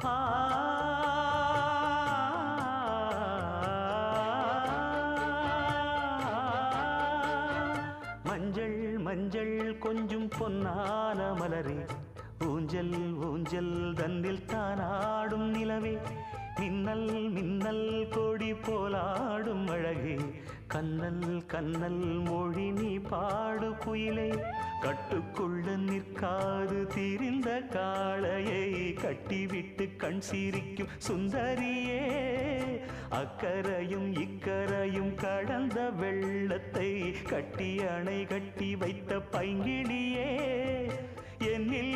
ஆ மஞ்சள் மஞ்சள் கொஞ்சம் பொன்னான மலரே, ஊஞ்சல் ஊஞ்சல் தன்னில் தானாடும் நிலவே, மின்னல் மின்னல் கொடி போலாடும் அழகே, கண்ணல் கண்ணல் மொழி நீ பாடு குயிலே, கட்டுக்குள்ள நிற்காது திரிந்த காளையை கட்டிவிட்டு கண் சிரிக்கும் சுந்தரியே, அக்கரையும் இக்கரையும் கடந்த வெள்ளத்தை கட்டி அணை கட்டி வைத்த பைங்கிளியே, என்னில்